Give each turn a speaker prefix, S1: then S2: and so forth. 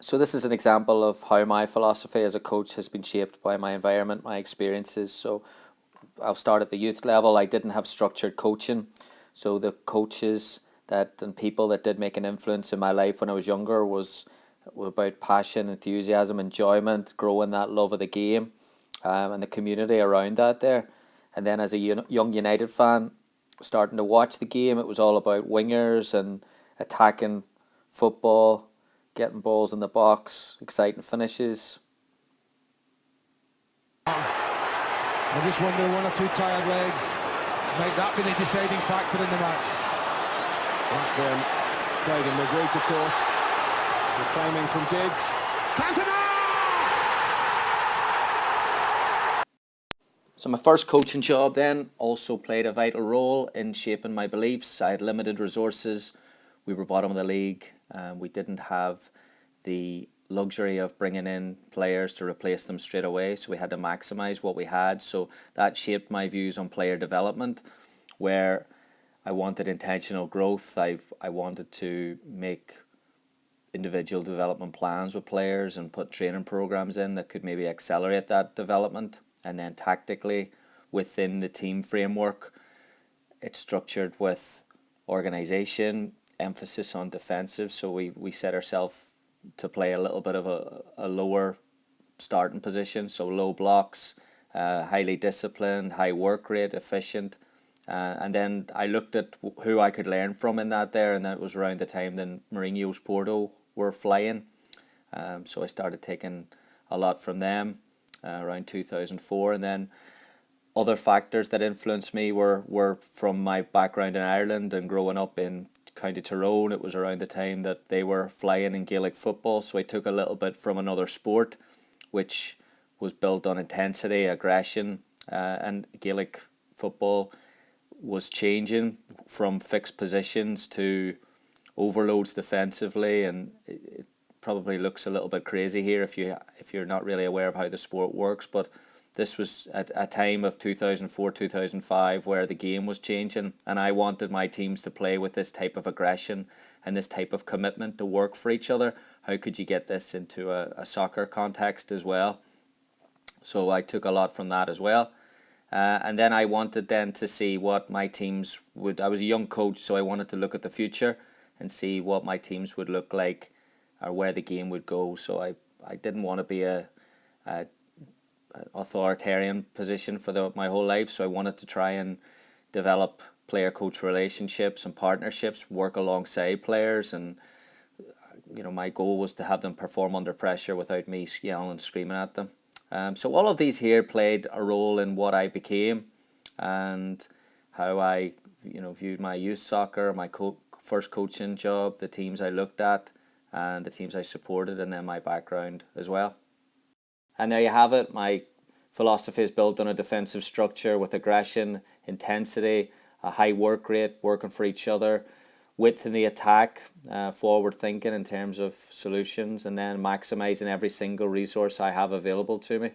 S1: So this is an example of how my philosophy as a coach has been shaped by my environment, my experiences. So I'll start at the youth level. I didn't have structured coaching. So the coaches that and people that did make an influence in my life when I was younger were about passion, enthusiasm, enjoyment, growing that love of the game, and the community around that there. And then as a young United fan, starting to watch the game, it was all about wingers and attacking football, getting balls in the box, exciting finishes.
S2: I just wonder, one or two tired legs might that be the deciding factor in the match.
S3: Blackburn played in midweek, of course. The timing from Giggs. Cantona!
S1: So my first coaching job then also played a vital role in shaping my beliefs. I had limited resources. We were bottom of the league. We didn't have the luxury of bringing in players to replace them straight away, so we had to maximise what we had. So that shaped my views on player development, where I wanted intentional growth. I wanted to make individual development plans with players and put training programs in that could maybe accelerate that development. And then tactically, within the team framework, it's structured with organisation, emphasis on defensive. So we set ourselves to play a little bit of a lower starting position, so low blocks, highly disciplined, high work rate, efficient. And then I looked at who I could learn from in that there, and that was around the time then Mourinho's Porto were flying. So I started taking a lot from them around 2004, and then other factors that influenced me were from my background in Ireland and growing up in County Tyrone. It was around the time that they were flying in Gaelic football, so I took a little bit from another sport, which was built on intensity, aggression, and Gaelic football was changing from fixed positions to overloads defensively, and it probably looks a little bit crazy here if you're not really aware of how the sport works, but this was at a time of 2004, 2005 where the game was changing, and I wanted my teams to play with this type of aggression and this type of commitment to work for each other. How could you get this into a soccer context as well? So I took a lot from that as well. And then I wanted then to see what my teams would... I was a young coach, so I wanted to look at the future and see what my teams would look like or where the game would go. So I didn't want to be a authoritarian position for my whole life, so I wanted to try and develop player-coach relationships and partnerships, work alongside players, and my goal was to have them perform under pressure without me yelling and screaming at them. So all of these here played a role in what I became and how I viewed my youth soccer, my first coaching job, the teams I looked at and the teams I supported, and then my background as well. And there you have it. My philosophy is built on a defensive structure with aggression, intensity, a high work rate, working for each other, width in the attack, forward thinking in terms of solutions, and then maximising every single resource I have available to me.